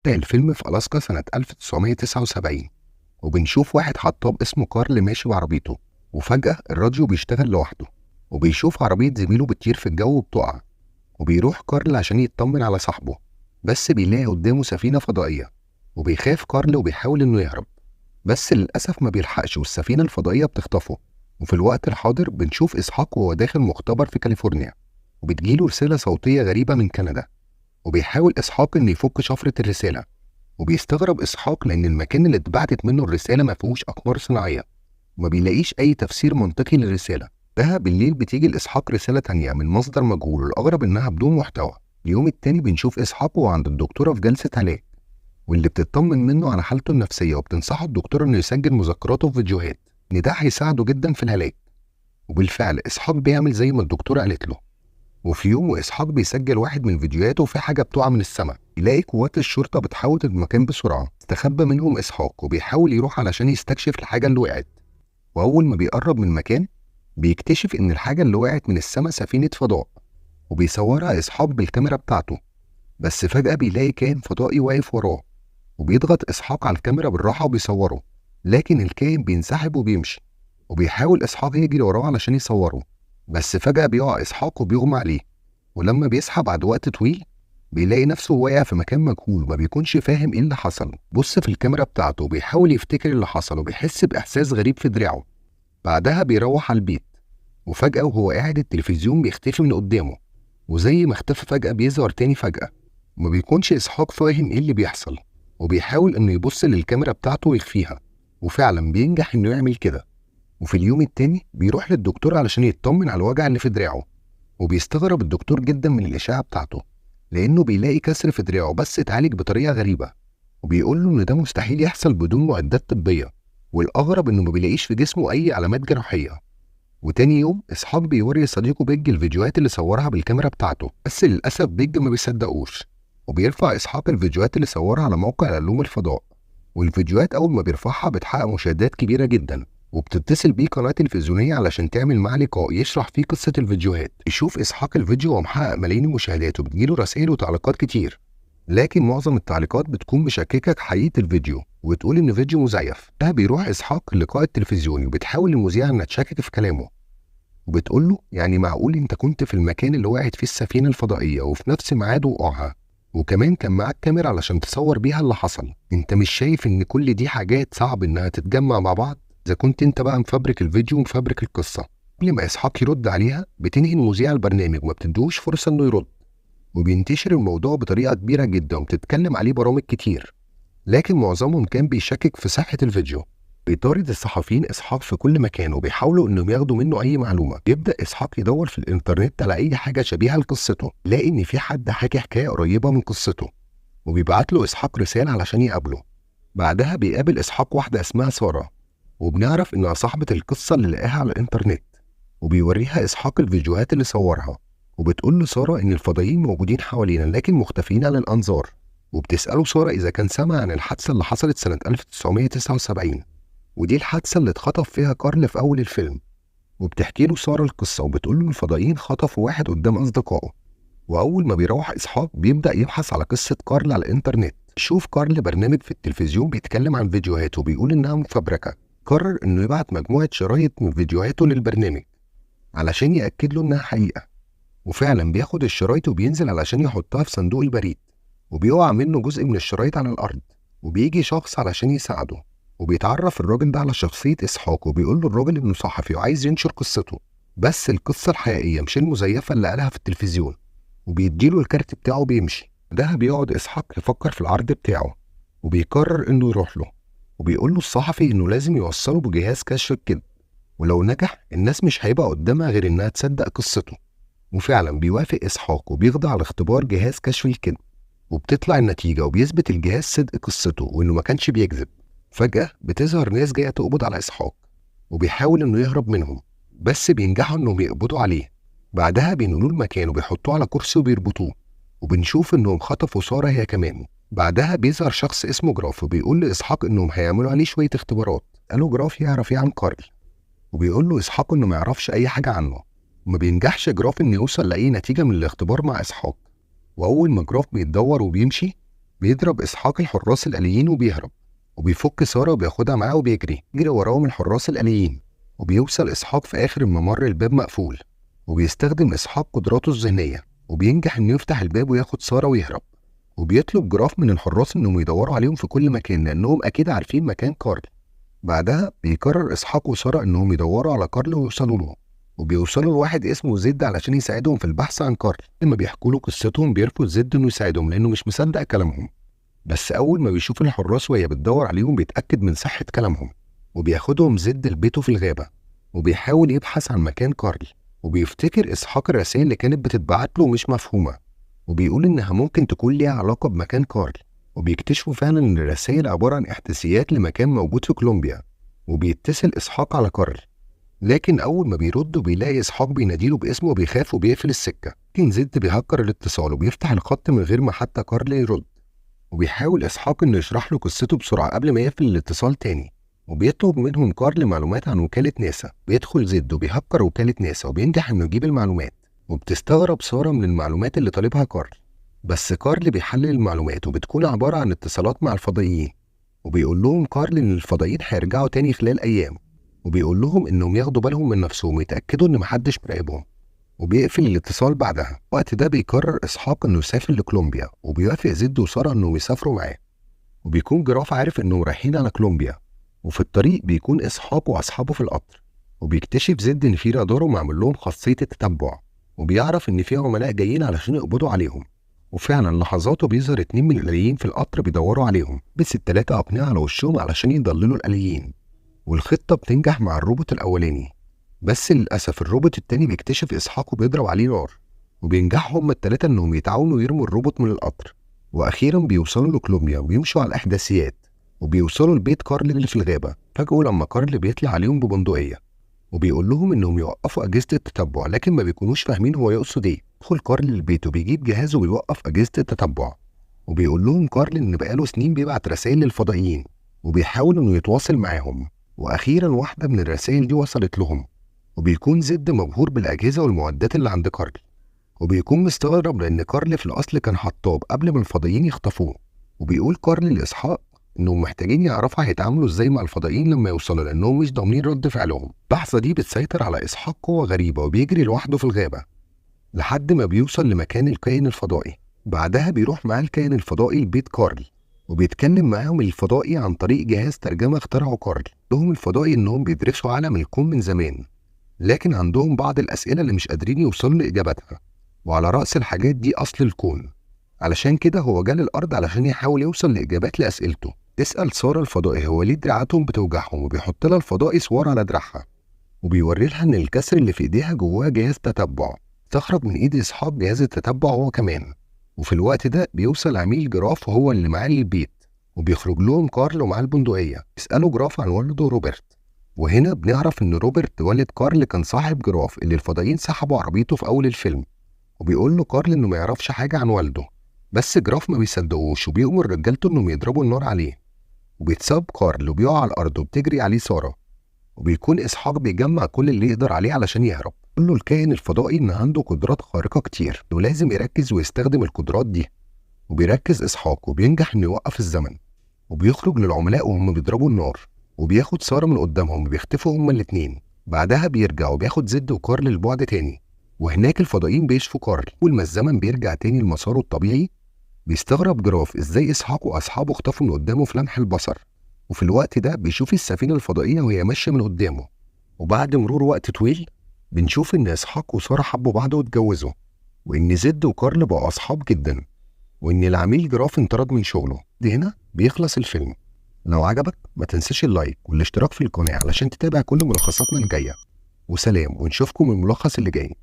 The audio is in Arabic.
بيبدأ الفيلم في ألاسكا سنة 1979، وبنشوف واحد حطاب اسمه كارل ماشي بعربيته، وفجأة الراديو بيشتغل لوحده، وبيشوف عربية زميله بتطير في الجو وبتقع، وبيروح كارل عشان يطمن على صاحبه، بس بيلاقي قدامه سفينة فضائية، وبيخاف كارل وبيحاول إنه يهرب، بس للأسف ما بيلحقش والسفينة الفضائية بتخطفه. وفي الوقت الحاضر بنشوف إسحاق وهو داخل مختبر في كاليفورنيا، وبتجيله رسالة صوتية غريبة من كندا، وبيحاول إسحاق إنه يفك شفرة الرسالة، وبيستغرب إسحاق لأن المكان اللي اتبعتت منه الرسالة ما فيهوش أقمار صناعية، وما بيلاقيش أي تفسير منطقي للرسالة. ده بالليل بتيجي لإسحاق رسالة تانية من مصدر مجهول، والأغرب إنها بدون محتوى. اليوم التاني بنشوف إسحاق وهو عند الدكتورة في جلسة علاج، واللي بتطمن منه على حالته النفسية، وبتنصحه الدكتورة إنه يسجل مذكراته في فيديوهات إن ده هيساعده جدا في العلاج. وبالفعل إسحاق بيعمل زي ما الدكتورة قالت له. وفي يوم وإسحاق بيسجل واحد من فيديوهاته وفي حاجة بتقع من السماء، يلاقي قوات الشرطة بتحوط المكان بسرعة. استخبى منهم إسحاق وبيحاول يروح علشان يستكشف الحاجة اللي وقعت، وأول ما بيقرب من المكان بيكتشف إن الحاجة اللي وقعت من السماء سفينة فضاء، وبيصورها إسحاق بالكاميرا بتاعته. بس فجأة بيلاقي كائن فضائي واقف وراه، وبيضغط إسحاق على الكاميرا بالراحة وبيصوره، لكن الكائن بينسحب وبيمشي، وبيحاول إسحاق يجري وراه علشان يصوره، بس فجأة بيقع إسحاق وبيغمى عليه. ولما بيصحى بعد وقت طويل بيلاقي نفسه واقع في مكان مجهول، ما بيكونش فاهم ايه اللي حصل. بص في الكاميرا بتاعته وبيحاول يفتكر اللي حصل، وبيحس بإحساس غريب في دراعه. بعدها بيروح على البيت، وفجأة وهو قاعد التلفزيون بيختفي من قدامه، وزي ما اختفى فجأة بيظهر تاني فجأة. ما بيكونش إسحاق فاهم ايه اللي بيحصل، وبيحاول انه يبص للكاميرا بتاعته ويخفيها، وفعلا بينجح انه يعمل كده. وفي اليوم التاني بيروح للدكتور علشان يطمن على الوجع اللي في دراعه، وبيستغرب الدكتور جدا من الإشاعة بتاعته، لأنه بيلاقي كسر في دراعه بس اتعالج بطريقة غريبة، وبيقول له إن ده مستحيل يحصل بدون معدات طبية، والأغرب إنه ما بيلاقيش في جسمه أي علامات جراحية. وتاني يوم إسحاق بيوري صديقه بيج الفيديوهات اللي صورها بالكاميرا بتاعته، بس للأسف بيج ما بيصدقوش، وبيرفع إسحاق الفيديوهات اللي صورها على موقع علوم الفضاء. والفيديوهات أول ما بيرفعها بتحقق مشاهدات كبيرة جدا، وبتتصل بيه قناة تلفزيونية علشان تعمل معاه لقاء يشرح فيه قصة الفيديوهات. يشوف إسحاق الفيديو وهو محقق ملايين المشاهدات، وبتجيله رسائل وتعليقات كتير، لكن معظم التعليقات بتكون مشككة في حقيقة الفيديو وتقول إن فيديو مزيف. ده بيروح إسحاق اللقاء التلفزيوني، وبتحاول المذيعة إنها تشكك في كلامه، وبتقول له يعني معقول أنت كنت في المكان اللي وقعت فيه السفينة الفضائية وفي نفس ميعاد وقوعها، وكمان كان معاك كاميرا علشان تصور بيها اللي حصل؟ انت مش شايف ان كل دي حاجات صعب انها تتجمع مع بعض؟ اذا كنت انت بقى مفبرك الفيديو ومفبرك القصه. قبل ما اسحاق يرد عليها بتنهي المذيعه البرنامج وما بتدوش فرصه انه يرد، وبينتشر الموضوع بطريقه كبيره جدا وبتتكلم عليه برامج كتير، لكن معظمهم كان بيشكك في صحه الفيديو. بيطارد الصحفيين اسحاق في كل مكان وبيحاولوا انهم ياخدوا منه اي معلومه. يبدا اسحاق يدور في الانترنت على اي حاجه شبيهه لقصته، يلاقي ان في حد حكى حكايه قريبه من قصته، وبيبعت له اسحاق رساله علشان يقابله. بعدها بيقابل اسحاق واحده اسمها ساره، وبنعرف انها صاحبه القصه اللي لقاها على الانترنت، وبيوريها اسحاق الفيديوهات اللي صورها، وبتقول له ساره ان الفضائيين موجودين حوالينا لكن مختفيين عن الانظار. وبتساله ساره اذا كان سمع عن الحادثه اللي حصلت سنه 1979، ودي الحادثة اللي اتخطف فيها كارل في أول الفيلم. وبتحكي له سارة القصة، وبتقول له الفضائيين خطفوا واحد قدام أصدقائه. وأول ما بيروح إسحاق بيبدأ يبحث على قصة كارل على الإنترنت. شوف كارل برنامج في التلفزيون بيتكلم عن فيديوهاته وبيقول إنها مفبركة. قرر إنه يبعت مجموعة شرايط من فيديوهاته للبرنامج علشان يأكد له إنها حقيقة، وفعلا بياخد الشرايط وبينزل علشان يحطها في صندوق البريد، وبيقع منه جزء من الشرايط على الأرض، وبيجي شخص علشان يساعده، وبيتعرف الراجل ده على شخصية إسحاق، وبيقول له الراجل إنه صحفي وعايز ينشر قصته، بس القصة الحقيقية مش المزيفة اللي قالها في التلفزيون، وبيديله الكارت بتاعه وبيمشي. ده بيقعد إسحاق يفكر في العرض بتاعه، وبيقرر إنه يروح له، وبيقول له الصحفي إنه لازم يوصله بجهاز كشف الكذب، ولو نجح الناس مش هيبقى قدامها غير إنها تصدق قصته. وفعلا بيوافق إسحاق وبيخضع على اختبار جهاز كشف الكذب، وبتطلع النتيجة وبيثبت الجهاز صدق قصته وإنه ما كانش بيكذب. فجأة بتظهر ناس جاية تقبض على إسحاق، وبيحاول إنه يهرب منهم، بس بينجحوا إنهم يقبضوا عليه. بعدها بينقلوه المكان وبيحطوه على كرسي وبيربطوه، وبنشوف إنهم خطفوا سارة هي كمان. بعدها بيظهر شخص اسمه جراف وبيقول لإسحاق إنهم هيعملوا عليه شوية اختبارات. قالوا جراف يعرف إيه عن كارل، وبيقول له إسحاق إنه ما يعرفش أي حاجة عنه. وما بينجحش جراف إنه يوصل لأي نتيجة من الاختبار مع إسحاق، وأول ما جراف بيتدور وبيمشي بيضرب إسحاق الحراس الآليين وبيهرب، وبيفك سارة وبياخدها معاه وبيجري وراهم الحراس الآليين، وبيوصل إسحاق في آخر الممر الباب مقفول، وبيستخدم إسحاق قدراته الذهنية وبينجح إنه يفتح الباب وياخد سارة ويهرب. وبيطلب جراف من الحراس إنهم يدوروا عليهم في كل مكان لأنهم أكيد عارفين مكان كارل. بعدها بيقرر إسحاق وسارة إنهم يدوروا على كارل ويوصلوا له، وبيوصلوا لواحد اسمه زد علشان يساعدهم في البحث عن كارل. لما بيحكوا له قصتهم بيرفض زد إنه يساعدهم لأنه مش مصدق كلامهم، بس أول ما بيشوف الحراس وهي بتدور عليهم بيتأكد من صحة كلامهم، وبياخدهم زد لبيته في الغابة وبيحاول يبحث عن مكان كارل. وبيفتكر إسحاق الرسائل اللي كانت بتتبعت له مش مفهومة، وبيقول إنها ممكن تكون ليها علاقة بمكان كارل. وبيكتشفوا فعلا إن الرسائل عبارة عن إحداثيات لمكان موجود في كولومبيا. وبيتصل إسحاق على كارل، لكن أول ما بيرد بيلاقي إسحاق بيناديله باسمه وبيخاف وبيقفل السكة. لكن زد بيهكر الاتصال وبيفتح الخط من غير ما حتى كارل يرد، وبيحاول إسحاق إنه يشرح له قصته بسرعة قبل ما يقفل الاتصال تاني. وبيطلب منهم كارل معلومات عن وكالة ناسا. بيدخل زد وبيهكر وكالة ناسا وبينجح إنه يجيب المعلومات، وبتستغرب سارة من المعلومات اللي طالبها كارل. بس كارل بيحلل المعلومات وبتكون عبارة عن اتصالات مع الفضائيين، وبيقول لهم كارل إن الفضائيين هيرجعوا تاني خلال أيام، وبيقول لهم إنهم ياخدوا بالهم من نفسهم ويتأكدوا إن محدش مراقبهم. وبيقفل الاتصال بعدها. وقت ده بيقرر إسحاق إنه يسافر لكولومبيا، وبيوافق زد وسارة إنهم يسافروا معاه. وبيكون جراف عارف إنهم رايحين على كولومبيا، وفي الطريق بيكون إسحاق وأصحابه في القطر. وبيكتشف زد إن في رادار معمول لهم خاصية التتبع، وبيعرف إن في عملاء جايين علشان يقبضوا عليهم. وفعلا لحظاته بيظهر 2 من الآليين في القطر بيدوروا عليهم، بس ال3 أقنعة على وشهم علشان يضللوا الآليين. والخطة بتنجح مع الروبوت الأولاني، بس للأسف الروبوت التاني بيكتشف إسحاق وبيضرب عليه نار، وبينجحوا هما ال3 إنهم يتعاونوا ويرموا الروبوت من القطر. وأخيرا بيوصلوا لكولومبيا وبيمشوا على الإحداثيات، وبيوصلوا لبيت كارل اللي في الغابة. فجأة لما كارل بيطلع عليهم ببندقية وبيقول لهم إنهم يوقفوا أجهزة التتبع، لكن ما بيكونوش فاهمين هو يقصد إيه. يدخل كارل البيت وبيجيب جهازه وبيوقف أجهزة التتبع، وبيقول لهم كارل إن بقاله سنين بيبعت رسائل للفضائيين وبيحاول إنه يتواصل معاهم. وأخيرا واحدة من الرسائل دي وصلت لهم، وبيكون زد مبهور بالأجهزة والمعدات اللي عند كارل، وبيكون مستغرب لأن كارل في الأصل كان حطاب قبل ما الفضائيين يخطفوه. وبيقول كارل لإسحاق إنهم محتاجين يعرفوا هيتعاملوا إزاي مع الفضائيين لما يوصلوا، لأنهم مش ضامنين رد فعلهم. اللحظة دي بتسيطر على إسحاق قوة غريبة وبيجري لوحده في الغابة لحد ما بيوصل لمكان الكائن الفضائي. بعدها بيروح معاه الكائن الفضائي لبيت كارل، وبيتكلم معاهم الفضائي عن طريق جهاز ترجمة اخترعه كارل. لهم الفضائي إنهم بيدرسوا عالم الكون من زمان، لكن عندهم بعض الأسئلة اللي مش قادرين يوصلوا لإجابتها، وعلى رأس الحاجات دي أصل الكون. علشان كده هو جال الأرض علشان يحاول يوصل لإجابات لأسئلته. تسأل سارة الفضائي هو ليه دراعاتهم بتوجعهم، وبيحط لها الفضائي صور على دراعها، وبيوري لها إن الكسر اللي في إيديها جواه جهاز تتبع. استخرج من إيد إسحاق جهاز التتبع هو كمان. وفي الوقت ده بيوصل عميل جراف وهو اللي معاه للبيت، وبيخرج لهم كارل ومعاه البندقية. يسألوا جراف عن والده روبرت، وهنا بنعرف إن روبرت والد كارل كان صاحب جراف اللي الفضائيين سحبوا عربيته في أول الفيلم. وبيقول له كارل إنه ما يعرفش حاجة عن والده، بس جراف ما بيصدقوش وبيأمر رجالته إنهم يضربوا النار عليه. وبيتصاب كارل وبيقع على الأرض وبتجري عليه سارة، وبيكون إسحاق بيجمع كل اللي يقدر عليه علشان يهرب. يقول له الكائن الفضائي إن عنده قدرات خارقة كتير ولازم يركز ويستخدم القدرات دي. وبيركز إسحاق وبينجح إنه يوقف الزمن، وبيخرج للعملاء وهم بيضربوا النار، وبياخد سارة من قدامهم وبيختفوا هما الاتنين. بعدها بيرجع وبياخد زد وكارل لبعد تاني، وهناك الفضائيين بيشفوا كارل. أول ما الزمن بيرجع تاني لمساره الطبيعي بيستغرب جراف إزاي إسحاق وأصحابه اختفوا من قدامه في لمح البصر. وفي الوقت ده بيشوف السفينة الفضائية وهي ماشية من قدامه. وبعد مرور وقت طويل بنشوف إن إسحاق وسارة حبوا بعض واتجوزوا، وإن زد وكارل بقوا أصحاب جدا، وإن العميل جراف انطرد من شغله. دي هنا بيخلص الفيلم. لو عجبك ما تنساش اللايك والاشتراك في القناة علشان تتابع كل ملخصاتنا الجاية. وسلام، ونشوفكم الملخص اللي جاي.